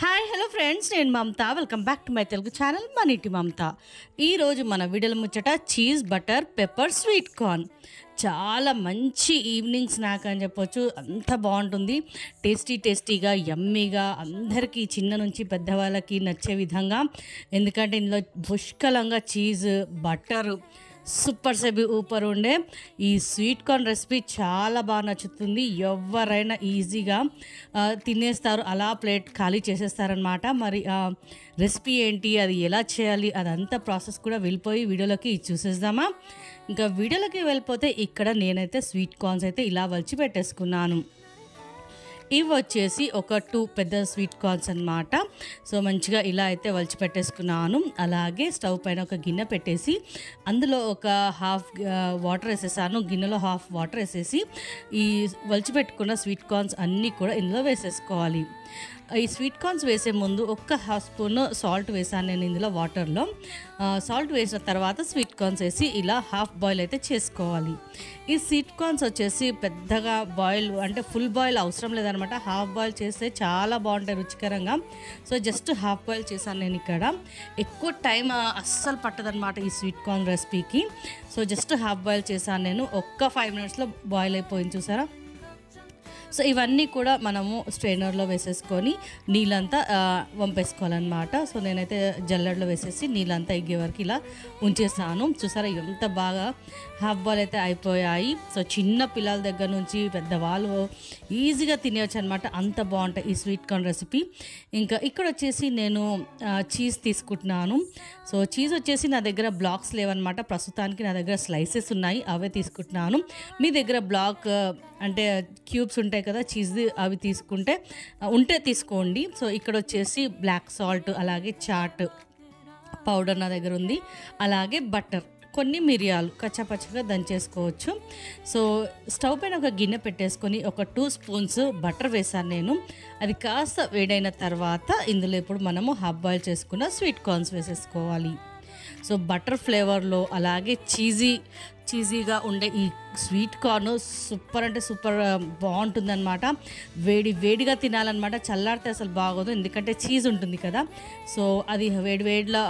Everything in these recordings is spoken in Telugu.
హాయ్ హలో ఫ్రెండ్స్, నేను Mamata. Welcome back to my Telugu channel మనీటి మమత. ఈరోజు మన వీడియోల ముచ్చట cheese butter pepper sweet corn. చాలా మంచి ఈవినింగ్ స్నాక్ అని చెప్పొచ్చు. అంత బాగుంటుంది, టేస్టీగా యమ్మీగా, అందరికీ చిన్న నుంచి పెద్దవాళ్ళకి నచ్చే విధంగా. ఎందుకంటే ఇందులో పుష్కలంగా చీజ్ బటర్ సూపర్ సెబీ ఊపర్ ఉండే ఈ స్వీట్ కార్న్ రెసిపీ చాలా బాగా నచ్చుతుంది. ఎవరైనా ఈజీగా తినేస్తారు, అలా ప్లేట్ ఖాళీ చేసేస్తారనమాట. మరి రెసిపీ ఏంటి, అది ఎలా చేయాలి, అదంతా ప్రాసెస్ కూడా వెళ్ళిపోయి వీడియోలోకి చూసేద్దామా. ఇంకా వీడియోలోకి వెళ్ళిపోతే ఇక్కడ నేనైతే స్వీట్ కార్న్స్ అయితే ఇలా వలిచి పెట్టేసుకున్నాను. ఇవి వచ్చేసి ఒక 2 పెద్ద స్వీట్ కార్న్స్ అనమాట. సో మంచిగా ఇలా అయితే వలిచి పెట్టేసుకున్నాను. అలాగే స్టవ్ పైన ఒక గిన్నె పెట్టేసి అందులో ఒక హాఫ్ వాటర్ వేసేసాను. గిన్నెలో హాఫ్ వాటర్ వేసేసి ఈ వలిచి పెట్టుకున్న స్వీట్ కార్న్స్ అన్నీ కూడా ఇందులో వేసేసుకోవాలి. ఈ స్వీట్ కార్న్స్ వేసే ముందు ఒక్క హాఫ్ స్పూన్ సాల్ట్ వేసాను నేను ఇందులో వాటర్లో. సాల్ట్ వేసిన తర్వాత స్వీట్ కార్న్స్ వేసి ఇలా హాఫ్ బాయిల్ అయితే చేసుకోవాలి. ఈ స్వీట్ కార్న్స్ వచ్చేసి పెద్దగా బాయిల్ అంటే ఫుల్ బాయిల్ అవసరం లేదనమాట. హాఫ్ బాయిల్ చేస్తే చాలా బాగుంటాయి రుచికరంగా. సో జస్ట్ హాఫ్ బాయిల్ చేశాను నేను ఇక్కడ. ఎక్కువ టైం అస్సలు పట్టదనమాట ఈ స్వీట్ కార్న్ రెసిపీకి. సో జస్ట్ హాఫ్ బాయిల్ చేశాను నేను. ఒక్క 5 మినిట్స్లో బాయిల్ అయిపోయింది, చూసారా. సో ఇవన్నీ కూడా మనము స్ట్రైనర్లో వేసేసుకొని నీళ్ళంతా వంపేసుకోవాలన్నమాట. సో నేనైతే జల్లెడలో వేసేసి నీళ్ళంతా ఎగ్గే వరకు ఇలా ఉంచేసాను. చూసారా ఎంత బాగా హాఫ్ బాల్ అయితే అయిపోయాయి. సో చిన్న పిల్లల దగ్గర నుంచి పెద్దవాళ్ళు ఈజీగా తినేయచ్చు అనమాట. అంత బాగుంటాయి ఈ స్వీట్ కార్న్ రెసిపీ. ఇంకా ఇక్కడ వచ్చేసి నేను చీజ్ తీసుకుంటున్నాను. సో చీజ్ వచ్చేసి నా దగ్గర బ్లాక్స్ లేవన్నమాట. ప్రస్తుతానికి నా దగ్గర స్లైసెస్ ఉన్నాయి, అవే తీసుకుంటున్నాను. మీ దగ్గర బ్లాక్ అంటే క్యూబ్స్ ఉంటాయి కదా చీజ్, అవి ఉంటే తీసుకోండి. సో ఇక్కడ వచ్చేసి బ్లాక్ సాల్ట్, అలాగే చాట్ పౌడర్ నా దగ్గర ఉంది, అలాగే బటర్, కొన్ని మిరియాలు కచ్చాపచ్చగా దంచేసుకోవచ్చు. సో స్టవ్ పైన ఒక గిన్నె పెట్టేసుకొని ఒక 2 స్పూన్స్ బటర్ వేసాను నేను. అది కాస్త వేడైన తర్వాత ఇందులో ఇప్పుడు మనము హాఫ్ బాయిల్ చేసుకున్న స్వీట్ కార్న్స్ వేసేసుకోవాలి. సో బటర్ ఫ్లేవర్లో అలాగే చీజీగా ఉండే ఈ స్వీట్ కార్న్ సూపర్ అంటే సూపర్ బాగుంటుందన్నమాట. వేడిగా తినాలన్నమాట. చల్లారితే అసలు బాగోదు, ఎందుకంటే చీజ్ ఉంటుంది కదా. సో అది వేడిలో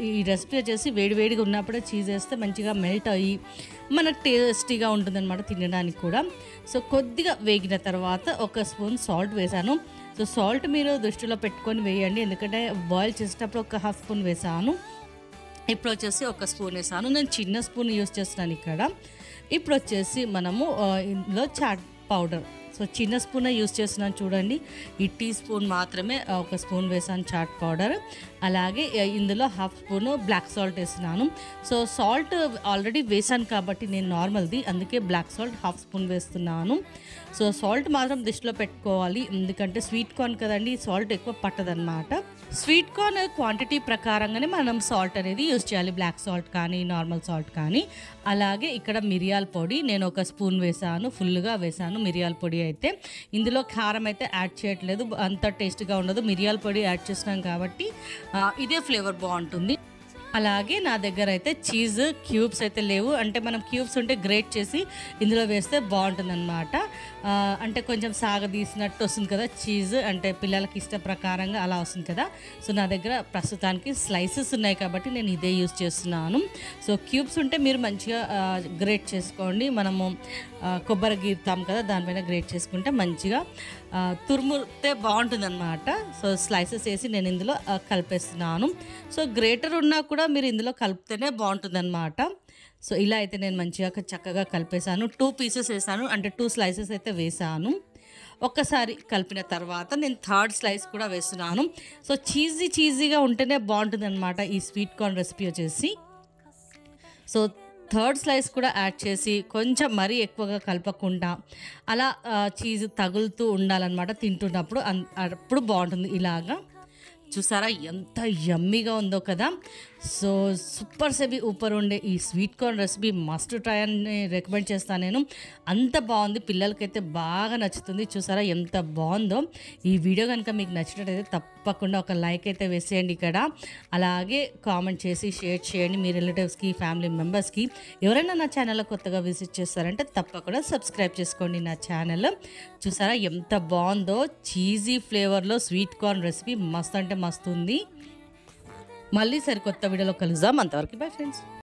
ఈ రెసిపీ వచ్చేసి వేడిగా ఉన్నప్పుడే చీజ్ వేస్తే మంచిగా మెల్ట్ అయ్యి మనకు టేస్టీగా ఉంటుందన్నమాట తినడానికి కూడా. సో కొద్దిగా వేగిన తర్వాత ఒక స్పూన్ సాల్ట్ వేసాను. సో సాల్ట్ మీరు దృష్టిలో పెట్టుకొని వేయండి, ఎందుకంటే బాయిల్ చేసేటప్పుడు ఒక హాఫ్ స్పూన్ వేసాను. ఇప్పుడు వచ్చేసి ఒక స్పూన్ వేసాను. నేను చిన్న స్పూన్ యూస్ చేస్తున్నాను ఇక్కడ. ఇప్పుడు వచ్చేసి మనము ఇందులో చాట్ పౌడర్, సో చిన్న స్పూన్ యూస్ చేస్తున్నాను చూడండి. ఈ టీ స్పూన్ మాత్రమే ఒక స్పూన్ వేసాను చాట్ పౌడర్. అలాగే ఇందులో హాఫ్ స్పూన్ బ్లాక్ సాల్ట్ వేస్తున్నాను. సో సాల్ట్ ఆల్రెడీ వేసాను కాబట్టి నేను నార్మల్ది, అందుకే బ్లాక్ సాల్ట్ హాఫ్ స్పూన్ వేస్తున్నాను. సో సాల్ట్ మాత్రం దృష్టిలో పెట్టుకోవాలి, ఎందుకంటే స్వీట్ కార్న్ కదండి, సాల్ట్ ఎక్కువ పట్టదనమాట. స్వీట్ కార్న్ క్వాంటిటీ ప్రకారంగానే మనం సాల్ట్ అనేది యూజ్ చేయాలి, బ్లాక్ సాల్ట్ కానీ నార్మల్ సాల్ట్ కానీ. అలాగే ఇక్కడ మిరియాల పొడి నేను ఒక స్పూన్ వేసాను, ఫుల్గా వేసాను మిరియాల పొడి అయితే. ఇందులో కారం అయితే యాడ్ చేయట్లేదు, అంత టేస్ట్గా ఉండదు. మిరియాల పొడి యాడ్ చేస్తున్నాం కాబట్టి ఇదే ఫ్లేవర్ బాగుంటుంది. అలాగే నా దగ్గర అయితే చీజ్ క్యూబ్స్ అయితే లేవు, అంటే మనం క్యూబ్స్ ఉంటే గ్రేట్ చేసి ఇందులో వేస్తే బాగుంటుంది అనమాట. అంటే కొంచెం సాగదీసినట్టు వస్తుంది కదా చీజ్, అంటే పిల్లలకి ఇష్ట ప్రకారంగా అలా వస్తుంది కదా. సో నా దగ్గర ప్రస్తుతానికి స్లైసెస్ ఉన్నాయి కాబట్టి నేను ఇదే యూజ్ చేస్తున్నాను. సో క్యూబ్స్ ఉంటే మీరు మంచిగా గ్రేట్ చేసుకోండి. మనము కొబ్బరి గీరుతాం కదా, దానిపైన గ్రేట్ చేసుకుంటే మంచిగా తురుముతే బాగుంటుంది అనమాట. సో స్లైసెస్ వేసి నేను ఇందులో కలిపేస్తున్నాను. సో గ్రేటర్ ఉన్నా కూడా మీరు ఇందులో కలిపితేనే బాగుంటుంది అనమాట. సో ఇలా అయితే నేను మంచిగా చక్కగా కలిపేసాను. 2 పీసెస్ వేసాను, అంటే 2 స్లైసెస్ అయితే వేసాను. ఒక్కసారి కలిపిన తర్వాత నేను 3rd స్లైస్ కూడా వేస్తున్నాను. సో చీజీగా ఉంటేనే బాగుంటుంది అనమాట ఈ స్వీట్ కార్న్ రెసిపీ వచ్చేసి. సో 3rd స్లైస్ కూడా యాడ్ చేసి కొంచెం మరీ ఎక్కువగా కలపకుండా అలా చీజ్ తగులుతూ ఉండాలన్నమాట తింటున్నప్పుడు, అప్పుడు బాగుంటుంది. ఇలాగా చూసారా ఎంత యమ్మీగా ఉందో కదా. సో సూపర్ సెబీ ఊపర్ ఉండే ఈ sweet corn recipe must try అని రికమెండ్ చేస్తాను నేను. అంత బాగుంది, పిల్లలకైతే బాగా నచ్చుతుంది. చూసారా ఎంత బాగుందో. ఈ వీడియో కనుక మీకు నచ్చినట్టయితే తప్పకుండా ఒక లైక్ అయితే వేసేయండి ఇక్కడ. అలాగే కామెంట్ చేసి షేర్ చేయండి మీ రిలేటివ్స్కి, ఫ్యామిలీ మెంబర్స్కి. ఎవరైనా నా ఛానల్లో కొత్తగా విజిట్ చేస్తారంటే తప్పకుండా సబ్స్క్రైబ్ చేసుకోండి నా ఛానల్. చూసారా ఎంత బాగుందో, చీజీ ఫ్లేవర్లో స్వీట్ కార్న్ రెసిపీ మస్తు అంటే మస్తు ఉంది. మళ్ళీ సరికొత్త వీడియోలో కలుద్దాం. అంతవరకు బై ఫ్రెండ్స్.